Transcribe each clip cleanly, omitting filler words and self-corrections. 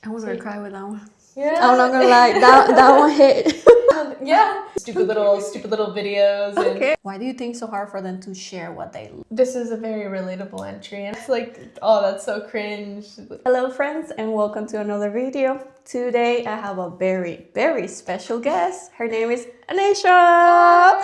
I was gonna cry with that one. Yeah. I'm not gonna lie, that one hit. Yeah. Stupid little videos. Okay. Why do you think it's so hard for them to share what they love? This is a very relatable entry, and it's like, oh, that's so cringe. Hello friends, and welcome to another video. Today I have a very, very special guest. Her name is Anisha.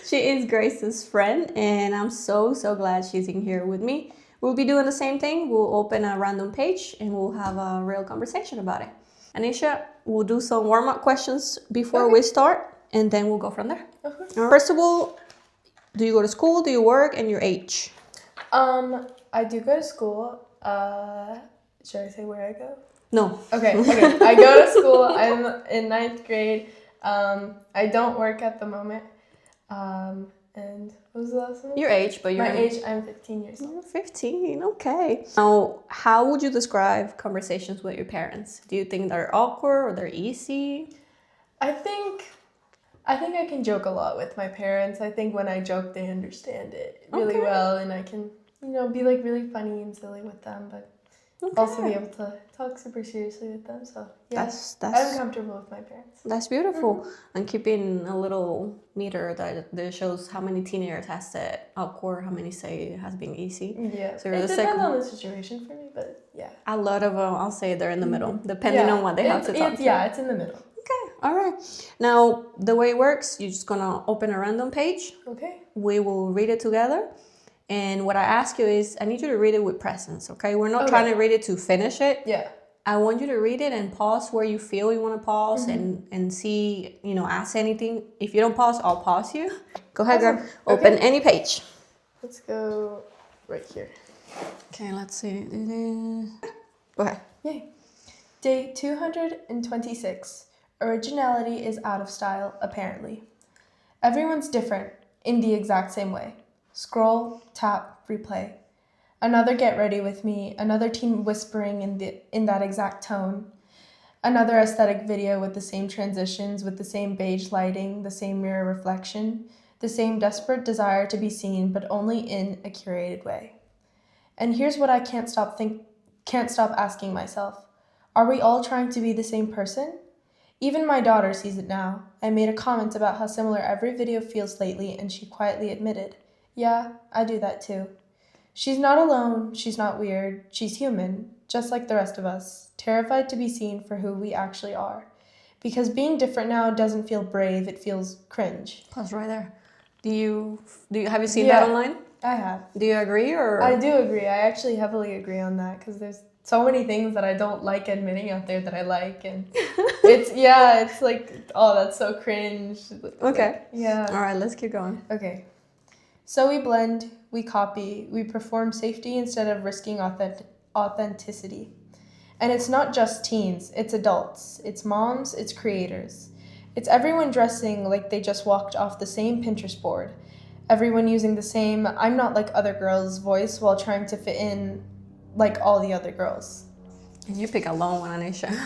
She is Grace's friend, and I'm so glad she's in here with me. We'll be doing the same thing. We'll open a random page and we'll have a real conversation about it. Anisha, we'll do some warm-up questions before we start, and then we'll go from there. First of all, do you go to school, do you work, and your age? I do go to school. Should I say where I go? No. Okay. I go to school. I'm in 9th grade. I don't work at the moment. And what was the last one? Your age, but my age, I'm 15 years old. 15, okay. Now, how would you describe conversations with your parents? Do you think they're awkward or they're easy? I think I can joke a lot with my parents. I think when I joke, they understand it really well, and I can, be like really funny and silly with them, but also be able to talk super seriously with them. So yeah, I'm comfortable with my parents. That's beautiful. And keeping a little meter that shows how many teenagers has said awkward, how many say it has been easy. Yeah, so it depends on the situation for me, but yeah. A lot of them, I'll say they're in the middle, depending on what they have to talk to. Yeah, it's in the middle. Okay, all right. Now, the way it works, you're just gonna open a random page. Okay. We will read it together. And what I ask you is, I need you to read it with presence, okay? We're not trying to read it to finish it. Yeah. I want you to read it and pause where you feel you want to pause and see, ask anything. If you don't pause, I'll pause you. Go ahead, girl. Open any page. Let's go right here. Okay, let's see. Go ahead. Yay. Day 226. Originality is out of style, apparently. Everyone's different in the exact same way. Scroll, tap, replay. Another get ready with me, another teen whispering in that exact tone. Another aesthetic video with the same transitions, with the same beige lighting, the same mirror reflection, the same desperate desire to be seen, but only in a curated way. And here's what I can't stop asking myself. Are we all trying to be the same person? Even my daughter sees it now. I made a comment about how similar every video feels lately, and she quietly admitted, yeah, I do that too. She's not alone, she's not weird, she's human, just like the rest of us, terrified to be seen for who we actually are. Because being different now doesn't feel brave, it feels cringe. Pause right there. Have you seen that online? I have. Do you agree or? I do agree. I actually heavily agree on that because there's so many things that I don't like admitting out there that I like, and it's like, oh, that's so cringe. Okay. Like, yeah. All right, let's keep going. Okay. So we blend, we copy, we perform safety instead of risking authenticity. And it's not just teens, it's adults, it's moms, it's creators. It's everyone dressing like they just walked off the same Pinterest board. Everyone using the same I'm not like other girls voice while trying to fit in like all the other girls. You pick a long one, Anisha.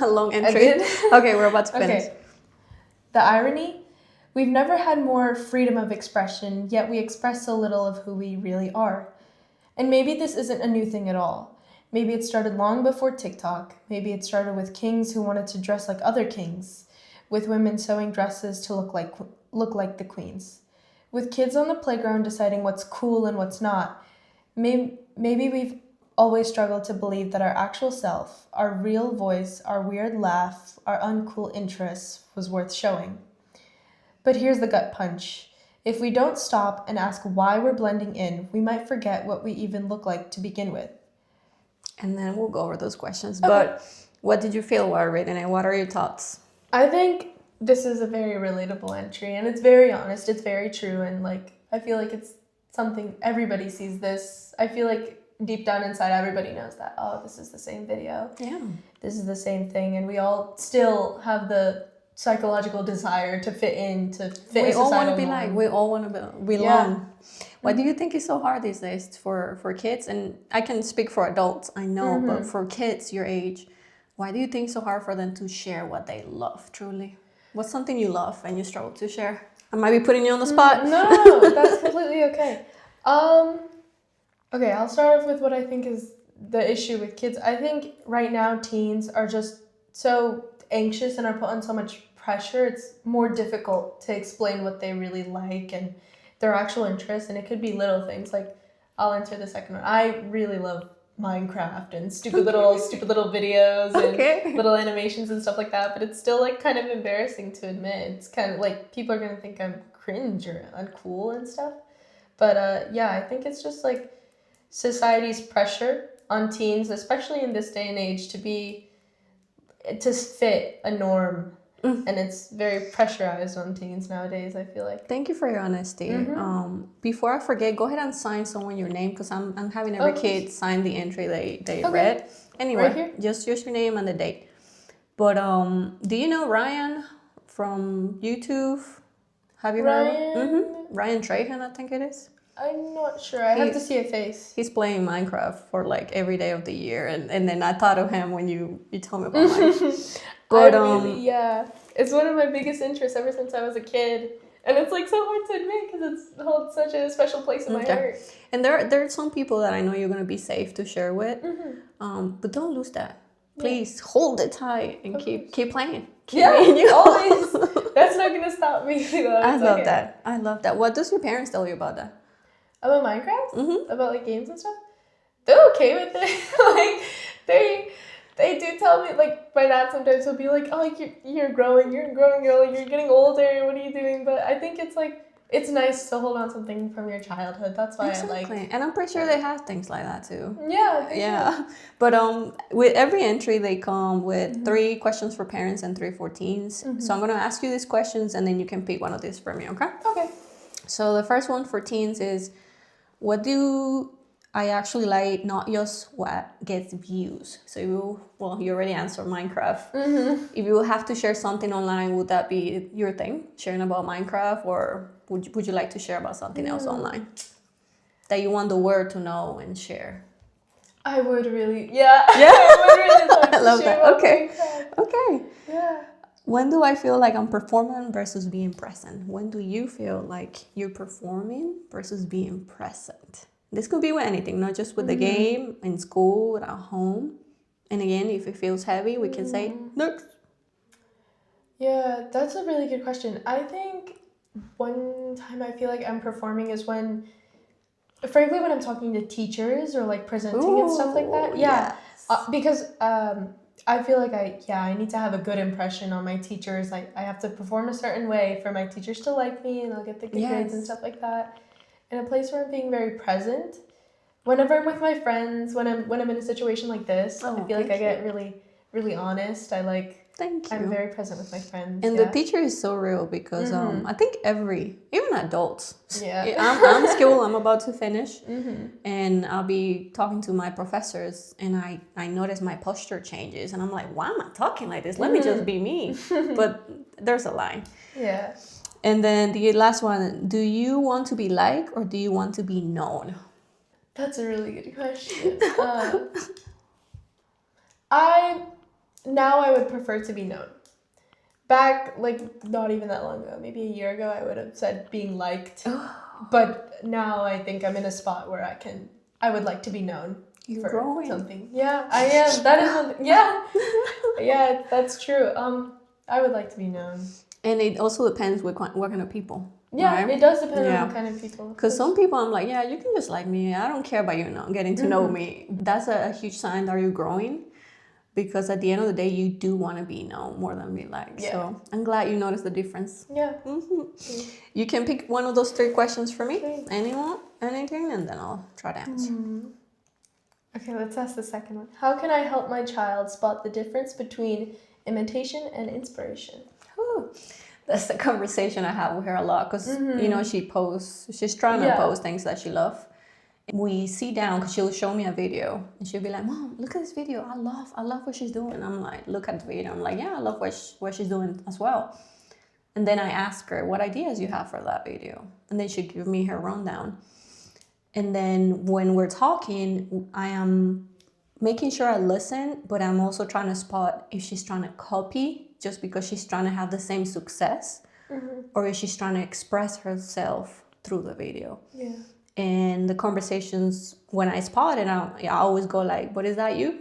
A long entry. I did? Okay, we're about to finish. Okay. The irony? We've never had more freedom of expression, yet we express so little of who we really are. And maybe this isn't a new thing at all. Maybe it started long before TikTok. Maybe it started with kings who wanted to dress like other kings, with women sewing dresses to look like the queens, with kids on the playground deciding what's cool and what's not. Maybe we've always struggled to believe that our actual self, our real voice, our weird laugh, our uncool interests was worth showing. But here's the gut punch. If we don't stop and ask why we're blending in, we might forget what we even look like to begin with. And then we'll go over those questions. Okay. But what did you feel while reading it? What are your thoughts? I think this is a very relatable entry, and it's very honest, it's very true, and I feel like it's something everybody sees this. I feel like deep down inside everybody knows that, oh, this is the same video. Yeah. This is the same thing, and we all still have the psychological desire to fit in, to fit in. We all want to be like, we all want to belong. Yeah. Why do you think it's so hard these days for kids? And I can speak for adults, I know, but for kids your age, why do you think it's so hard for them to share what they love truly? What's something you love and you struggle to share? I might be putting you on the spot. No, that's completely okay. Okay, I'll start off with what I think is the issue with kids. I think right now teens are just so anxious and are put on so much pressure. It's more difficult to explain what they really like and their actual interests, and it could be little things like, I'll answer the second one. I really love Minecraft and stupid little videos and little animations and stuff like that, but it's still like kind of embarrassing to admit. It's kind of like people are gonna think I'm cringe or uncool and stuff. But yeah, I think it's just like society's pressure on teens, especially in this day and age, to fit a norm. And it's very pressurized on teens nowadays, I feel like. Thank you for your honesty. Before I forget, go ahead and sign someone your name, because I'm having every kid sign the entry they read. Anyway, Right here? just use your name and the date. But do you know Ryan from YouTube? Have you heard of him? Ryan Trahan, I think it is. I'm not sure. I have to see a face. He's playing Minecraft for like every day of the year, and then I thought of him when you told me about Minecraft. But yeah, it's one of my biggest interests ever since I was a kid, and it's like so hard to admit because it holds such a special place in my heart. And there are some people that I know you're gonna be safe to share with, but don't lose that. Please hold it tight and keep playing. Always. That's not gonna stop me. Though. I love that. I love that. What does your parents tell you about that? About Minecraft? About like games and stuff? They're okay with it. Like they do tell me, like my dad sometimes will be like, oh, you're growing, you're getting older, what are you doing? But I think it's like, it's nice to hold on something from your childhood. That's why I like. And I'm pretty sure they have things like that too. Yeah. But with every entry they come with 3 questions for parents and 3 for teens. So I'm gonna ask you these questions and then you can pick one of these for me, okay? Okay. So the first one for teens is, what do I actually like, not just what gets views? So you already answered Minecraft. If you have to share something online, would that be your thing, sharing about Minecraft, or would you like to share about something else online that you want the world to know and share? I would really, I would really like I love to share that. about Okay. Minecraft. Okay. Yeah. When do I feel like I'm performing versus being present? When do you feel like you're performing versus being present? This could be with anything, not just with the game, in school, at home. And again, if it feels heavy, we can say, next. Yeah, that's a really good question. I think one time I feel like I'm performing is when, frankly, when I'm talking to teachers or like presenting and stuff like that. Yeah. Yes. Because I feel like I need to have a good impression on my teachers. Like I have to perform a certain way for my teachers to like me, and I'll get the good grades and stuff like that. In a place where I'm being very present. Whenever I'm with my friends, when I'm in a situation like this, I feel like I get really, really honest. Thank you. I'm very present with my friends. And the teacher is so real because I think even adults. Yeah. I'm school, I'm about to finish, and I'll be talking to my professors, and I notice my posture changes, and I'm like, why am I talking like this? Let me just be me. But there's a line. Yeah. And then the last one, do you want to be liked or do you want to be known? That's a really good question. I would prefer to be known. Back, like, not even that long ago, maybe a year ago, I would have said being liked. But now I think I'm in a spot where I would like to be known. You're growing. Something. Yeah, I am. That is one thing. Yeah. Yeah, that's true. I would like to be known. And it also depends what kind of people. Yeah, right? It does depend on what kind of people. Because some people, I'm like, yeah, you can just like me. I don't care about you getting to know me. That's a huge sign that you're growing. Because at the end of the day, you do want to be known more than be liked. Yeah. So I'm glad you noticed the difference. Yeah. You can pick one of those 3 questions for me. Okay. Anything, and then I'll try to answer. Okay, let's ask the second one. How can I help my child spot the difference between imitation and inspiration? That's the conversation I have with her a lot because, she's trying to post things that she loves. We sit down because she'll show me a video and she'll be like, Mom, look at this video. I love what she's doing. I'm like, look at the video. I'm like, yeah, I love what she's doing as well. And then I ask her, what ideas you have for that video? And then she'll give me her rundown. And then when we're talking, I am making sure I listen, but I'm also trying to spot if she's trying to copy just because she's trying to have the same success, or if she's trying to express herself through the video. Yeah. And the conversations, when I spot it, I always go like, but is that you?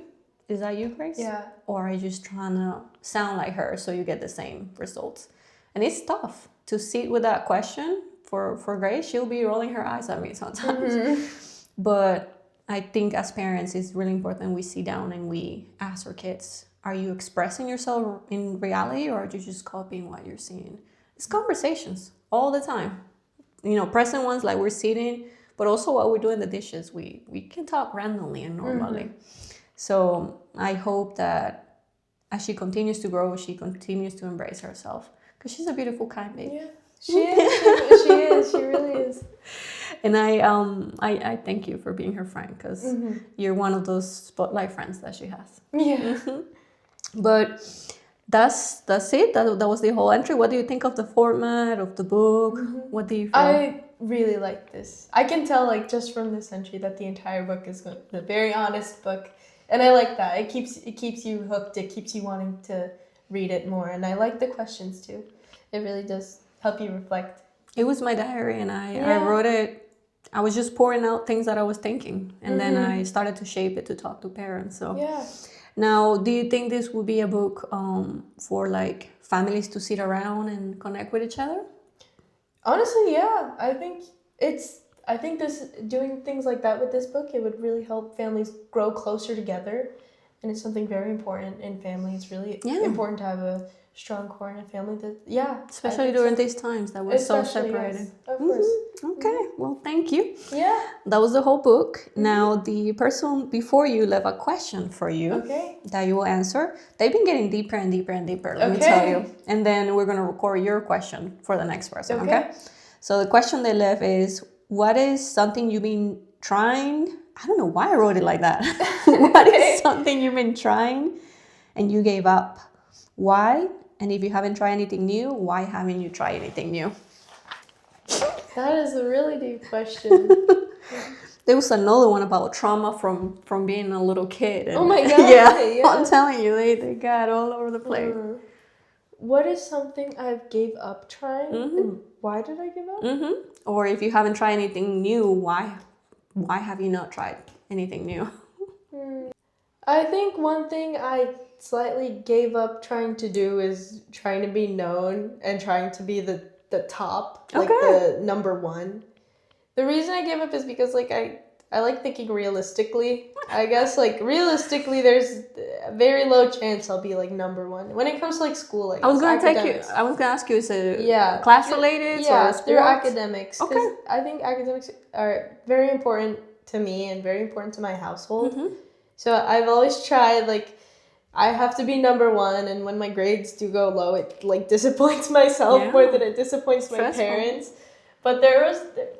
Is that you, Grace? Yeah. Or are you just trying to sound like her so you get the same results? And it's tough to sit with that question for Grace. She'll be rolling her eyes at me sometimes. But I think as parents, it's really important we sit down and we ask our kids, are you expressing yourself in reality, or are you just copying what you're seeing? It's conversations all the time. You know, present ones like we're sitting, but also while we're doing the dishes, we can talk randomly and normally. So I hope that as she continues to grow, she continues to embrace herself, because she's a beautiful, kind baby. Yeah, she is. She is. She really is. And I thank you for being her friend, because you're one of those spotlight friends that she has. Yeah. But that's it. That was the whole entry. What do you think of the format of the book? What do you feel? I really like this. I can tell, like, just from this entry that the entire book is a very honest book, and I like that. It keeps you hooked. It keeps you wanting to read it more, and I like the questions too. It really does help you reflect. It was my diary, and I wrote it. I was just pouring out things that I was thinking, and then I started to shape it to talk to parents. So Yeah. now, do you think this would be a book for like families to sit around and connect with each other? Honestly, yeah. I think this doing things like that with this book, it would really help families grow closer together, and it's something very important in family. It's really important to have a strong core in a family. Especially during these times that we're so separated. Yes, of course. Okay, well, thank you. Yeah. That was the whole book. Now, the person before you left a question for you that you will answer. They've been getting deeper and deeper and deeper, let me tell you. And then we're going to record your question for the next person, okay? So the question they left is, what is something you've been trying? I don't know why I wrote it like that. What is something you've been trying and you gave up? Why? And if you haven't tried anything new, why haven't you tried anything new? That is a really deep question. There was another one about trauma from being a little kid. And oh my God. yeah, I'm telling you, they got all over the place. What is something I've gave up trying? And why did I give up? Or if you haven't tried anything new, why have you not tried anything new? I think one thing I slightly gave up trying to do is trying to be known and trying to be the top, like the number one. The reason I gave up is because like I like thinking realistically. I guess like realistically there's a very low chance I'll be like number one. When it comes to like school, like I was gonna ask you, is it class related? Yeah, or through academics. Okay. I think academics are very important to me and very important to my household. So I've always tried, like, I have to be number one, and when my grades do go low, it like disappoints myself more than it disappoints my parents. But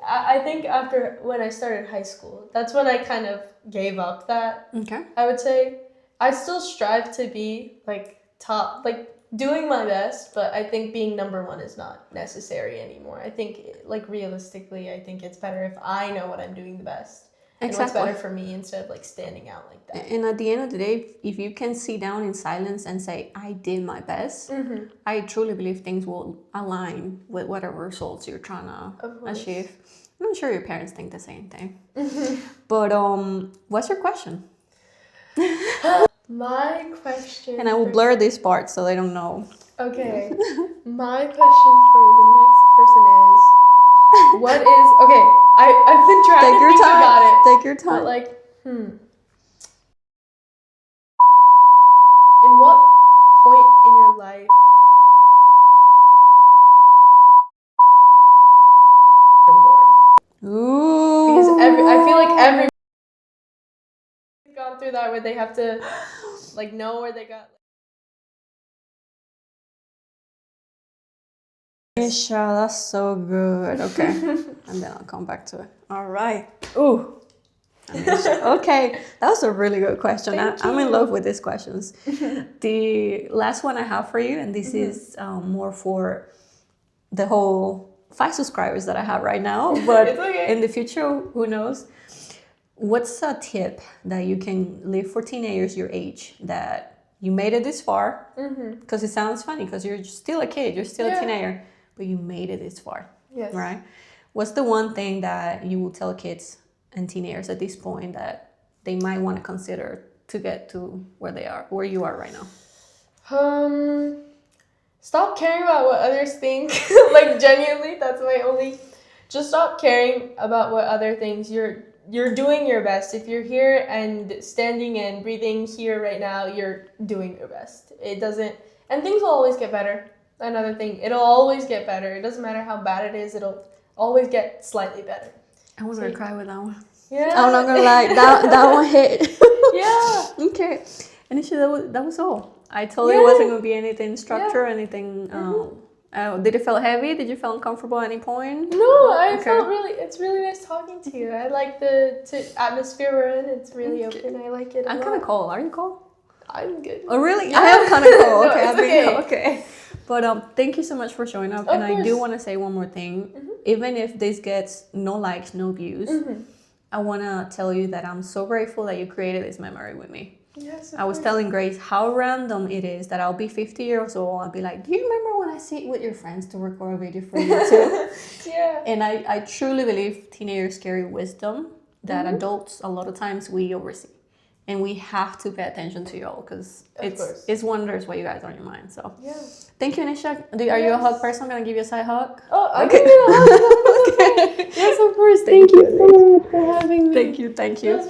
I think after when I started high school, that's when I kind of gave up that. Okay. I would say I still strive to be like top, like doing my best, but I think being number one is not necessary anymore. I think like realistically, I think it's better if I know what I'm doing the best. And what's better for me instead of like standing out like that. And at the end of the day, if you can sit down in silence and say, I did my best, I truly believe things will align with whatever results you're trying to achieve. I'm not sure your parents think the same thing. But what's your question? My question... And I will blur this part so they don't know. Okay. My question for the next person is... What is... Okay, I've been trying to think about it. Take your time. But like, in what point in your life... Ooh. Because I feel like everyone's gone through that where they have to like know where they got... Misha, that's so good. Okay. And then I'll come back to it. All right. Ooh. Okay. That was a really good question. I'm in love with these questions. The last one I have for you, and this is more for the whole 5 subscribers that I have right now. But in the future, who knows? What's a tip that you can leave for teenagers your age that you made it this far? Because it sounds funny because you're still a kid. You're still a teenager. But you made it this far, right? What's the one thing that you will tell kids and teenagers at this point that they might want to consider to get to where you are right now? Stop caring about what others think. Like, genuinely, that's my only. Just stop caring about what other things. You're doing your best. If you're here and standing and breathing here right now, you're doing your best. It doesn't, and things will always get better. Another thing, it'll always get better. It doesn't matter how bad it is. It'll always get slightly better. I want to cry with that one. Yeah. I'm not gonna lie, that one hit. Yeah. Okay. And actually, that was all. I told you it wasn't gonna be anything structure, anything. Did it feel heavy? Did you feel uncomfortable at any point? No, I felt it's really nice talking to you. I like the atmosphere we're in. It's really open. I like it. I'm kind of cold. Are you cold? I'm good. Oh, really? Yeah. I am kind of cold. No, Okay, it's okay. But thank you so much for showing up. Of and course. I do want to say one more thing. Even if this gets no likes, no views, I want to tell you that I'm so grateful that you created this memory with me. Yes, I was telling Grace how random it is that I'll be 50 years old. I'll be like, do you remember when I sit with your friends to record a video for YouTube? Yeah. And I truly believe teenagers carry wisdom that adults, a lot of times, we oversee. And we have to pay attention to y'all because it's wonders what you guys are on your mind. So Yeah. thank you, Anisha. Are you a hug person? I'm going to give you a side hug. Oh, I'm gonna give you a hug. Okay. Yes, of course. Thank you so much for having me. Thank you.